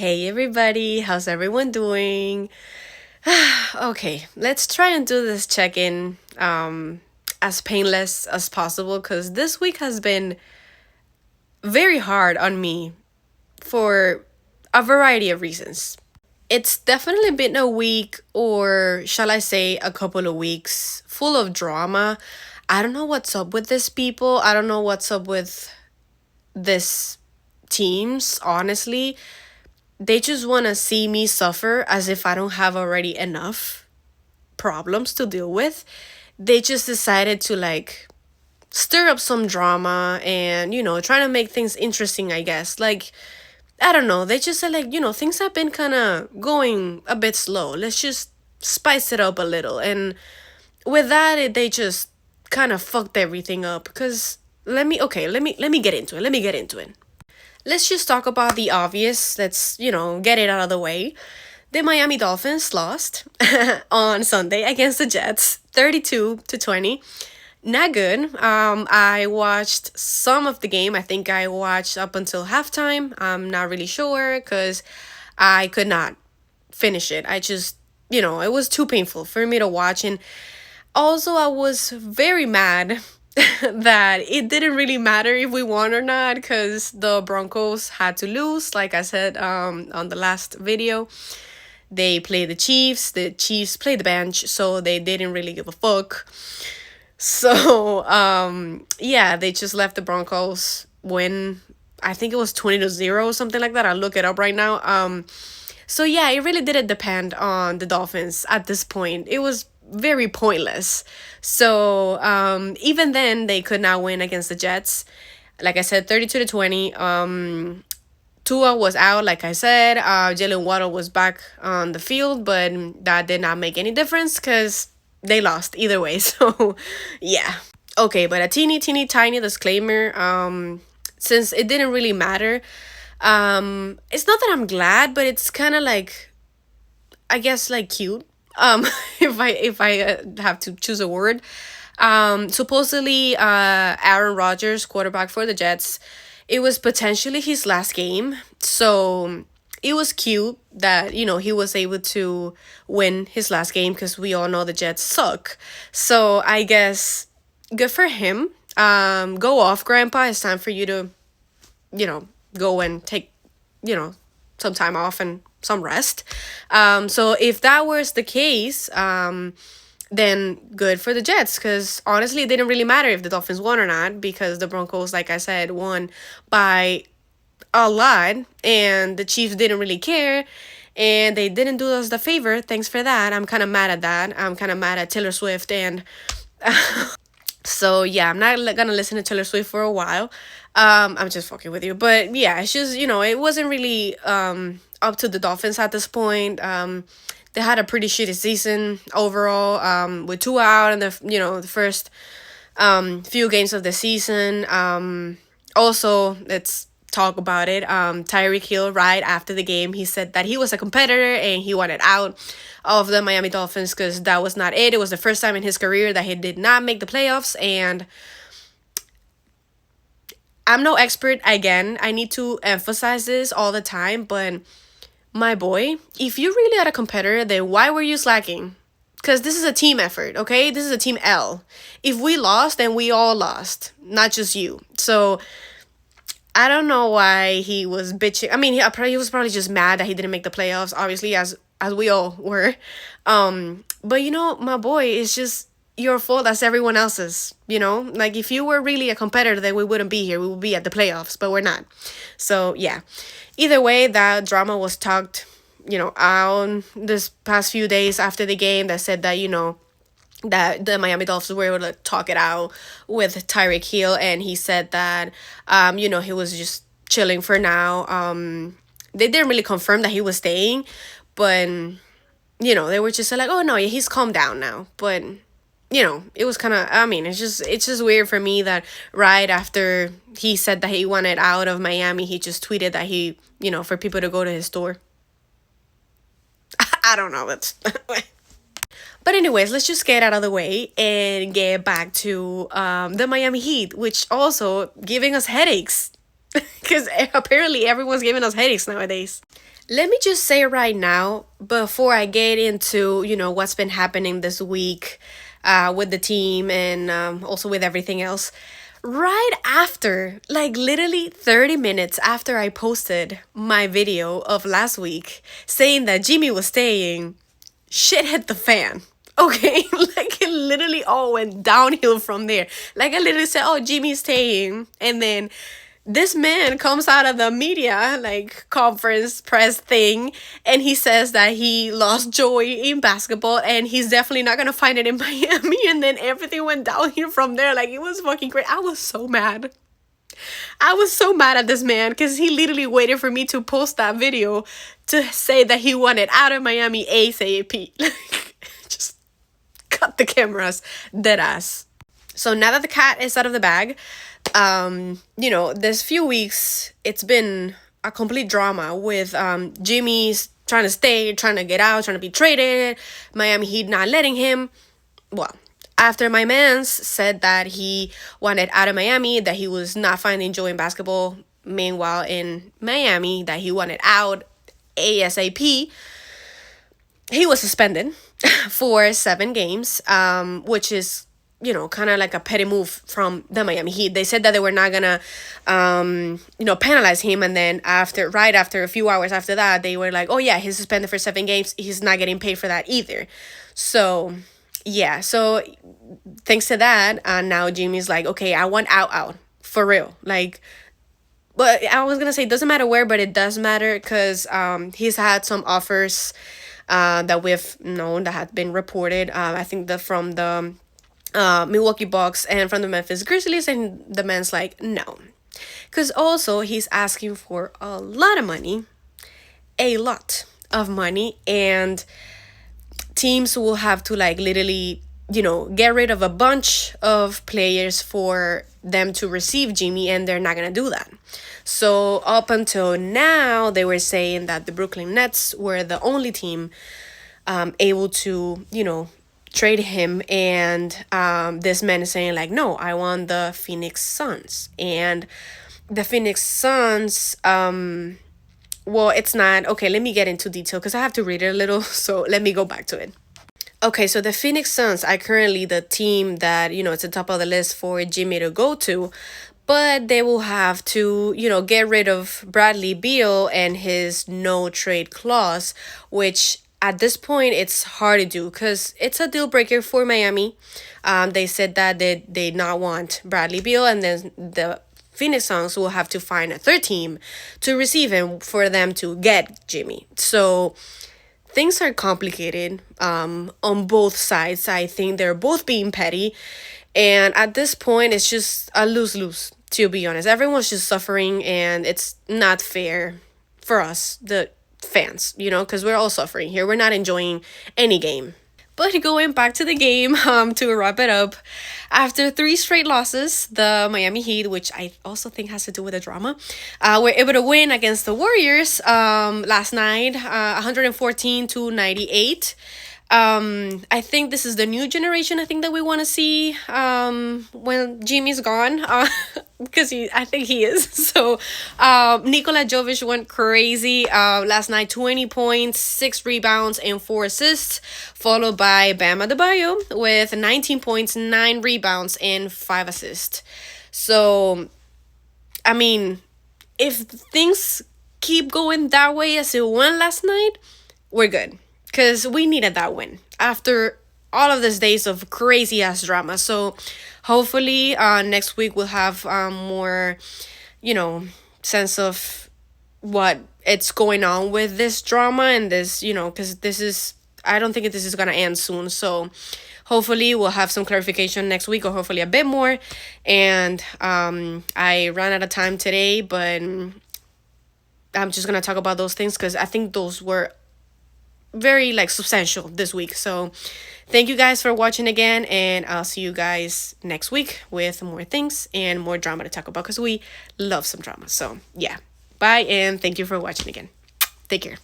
Hey everybody, how's everyone doing? Okay, let's try and do this check-in as painless as possible because this week has been very hard on me for a variety of reasons. It's definitely been a week, or shall I say a couple of weeks, full of drama. I don't know what's up with these people. I don't know what's up with this teams, honestly. They just want to see me suffer as if I don't have already enough problems to deal with. They just decided to stir up some drama and, try to make things interesting, I guess. I don't know. They just said, things have been kind of going a bit slow. Let's just spice it up a little. And with that, they just kind of fucked everything up. Because let me get into it. Let me get into it. Let's just talk about the obvious. Let's, get it out of the way. The Miami Dolphins lost on Sunday against the Jets, 32-20. Not good. I watched some of the game. I think I watched up until halftime. I'm not really sure because I could not finish it. I just, it was too painful for me to watch. And also, I was very mad that it didn't really matter if we won or not because the Broncos had to lose. Like I said on the last video, they played the Chiefs. The Chiefs played the bench, so they didn't really give a fuck. So, yeah, they just left the Broncos win. I think it was 20-0 or something like that. I'll look it up right now. So, yeah, it really didn't depend on the Dolphins at this point. It was very pointless. So, even then, they could not win against the Jets. Like I said, 32-20. Tua was out, like I said. Jalen Waddle was back on the field, but that did not make any difference because they lost either way. So, yeah. Okay, but a teeny, teeny, tiny disclaimer. Since it didn't really matter, it's not that I'm glad, but it's kind of I guess cute. If I have to choose a word. Supposedly, Aaron Rodgers, quarterback for the Jets, it was potentially his last game. So it was cute that, he was able to win his last game because we all know the Jets suck. So I guess good for him. Go off, Grandpa. It's time for you to, go and take, some time off and some rest. So if that was the case, then good for the Jets because honestly, it didn't really matter if the Dolphins won or not because the Broncos, like I said, won by a lot and the Chiefs didn't really care and they didn't do us the favor. Thanks for that. I'm kind of mad at that. I'm kind of mad at Taylor Swift and so yeah, I'm not gonna listen to Taylor Swift for a while. I'm just fucking with you. But yeah, it's just, it wasn't really up to the Dolphins at this point. They had a pretty shitty season overall, with Tua out in the first few games of the season. Also, let's talk about it. Tyreek Hill, right after the game, he said that he was a competitor and he wanted out of the Miami Dolphins because that was not it. It was the first time in his career that he did not make the playoffs. And I'm no expert, again. I need to emphasize this all the time, but my boy, if you really are a competitor, then why were you slacking? Because this is a team effort, okay? This is a team L. If we lost, then we all lost, not just you. So I don't know why he was bitching. I mean, he was probably just mad that he didn't make the playoffs, obviously, as we all were. But my boy, it's just your fault as everyone else's, if you were really a competitor, then we wouldn't be here. We would be at the playoffs, but we're not. So yeah, either way, that drama was talked, out this past few days after the game that said that, that the Miami Dolphins were able to talk it out with Tyreek Hill, and he said that, he was just chilling for now. They didn't really confirm that he was staying, but, they were just oh, no, yeah, he's calmed down now. But, it was kind of, it's just weird for me that right after he said that he wanted out of Miami, he just tweeted that he, for people to go to his store. I don't know. But anyways, let's just get out of the way and get back to the Miami Heat, which also giving us headaches. Because apparently everyone's giving us headaches nowadays. Let me just say right now, before I get into, what's been happening this week with the team and also with everything else, right after, like literally 30 minutes after I posted my video of last week saying that Jimmy was staying, shit hit the fan. Okay, like it literally all went downhill from there. Like I literally said, "Oh, Jimmy's staying," and then this man comes out of the media like conference press thing, and he says that he lost joy in basketball and he's definitely not gonna find it in Miami. And then everything went downhill from there. Like it was fucking great. I was so mad. I was so mad at this man because he literally waited for me to post that video to say that he wanted out of Miami ASAP. Like, just cut the cameras, dead ass. So now that the cat is out of the bag, this few weeks, it's been a complete drama with Jimmy's trying to stay, trying to get out, trying to be traded, Miami Heat not letting him. Well, after my mans said that he wanted out of Miami, that he was not finding joy in basketball, meanwhile in Miami, that he wanted out ASAP, he was suspended for 7 games, which is kind of like a petty move from the Miami Heat. They said that they were not gonna, penalize him, and then right after a few hours after that, they were like, "Oh yeah, he's suspended for 7 games. He's not getting paid for that either." So yeah, so thanks to that, now Jimmy's like, "Okay, I want out for real." Like, but I was gonna say it doesn't matter where, but it does matter because he's had some offers that we've known that had been reported. I think that from the Milwaukee Bucks and from the Memphis Grizzlies, and the man's like, no. Because also he's asking for a lot of money, and teams will have to like literally, get rid of a bunch of players for them to receive Jimmy, and they're not going to do that. So up until now, they were saying that the Brooklyn Nets were the only team able to, trade him, and this man is saying like, no, I want the Phoenix Suns. And the Phoenix Suns, well, it's not okay. Let me get into detail because I have to read it a little, so let me go back to it. Okay, so the Phoenix Suns are currently the team that, it's the top of the list for Jimmy to go to, but they will have to, get rid of Bradley Beal and his no trade clause, which at this point, it's hard to do because it's a deal breaker for Miami. They said that they not want Bradley Beal, and then the Phoenix Suns will have to find a third team to receive him for them to get Jimmy. So things are complicated on both sides. I think they're both being petty. And at this point, it's just a lose-lose, to be honest. Everyone's just suffering, and it's not fair for us, the fans, because we're all suffering here. We're not enjoying any game. But going back to the game, to wrap it up, after 3 straight losses, the Miami Heat, which I also think has to do with the drama, were able to win against the Warriors last night, 114-98. I think this is the new generation. I think that we want to see when Jimmy's gone, because I think he is. So Nikola Jovic went crazy last night. 20 points, 6 rebounds, and 4 assists, followed by Bam Adebayo with 19 points, 9 rebounds, and 5 assists. So, I mean, if things keep going that way as it went last night, we're good. Because we needed that win after all of these days of crazy ass drama. So hopefully next week we'll have more, sense of what it's going on with this drama and this, because I don't think this is going to end soon. So hopefully we'll have some clarification next week, or hopefully a bit more. And I ran out of time today, but I'm just going to talk about those things because I think those were very substantial this week. So thank you guys for watching again, and I'll see you guys next week with more things and more drama to talk about because we love some drama. So yeah, bye, and thank you for watching again. Take care.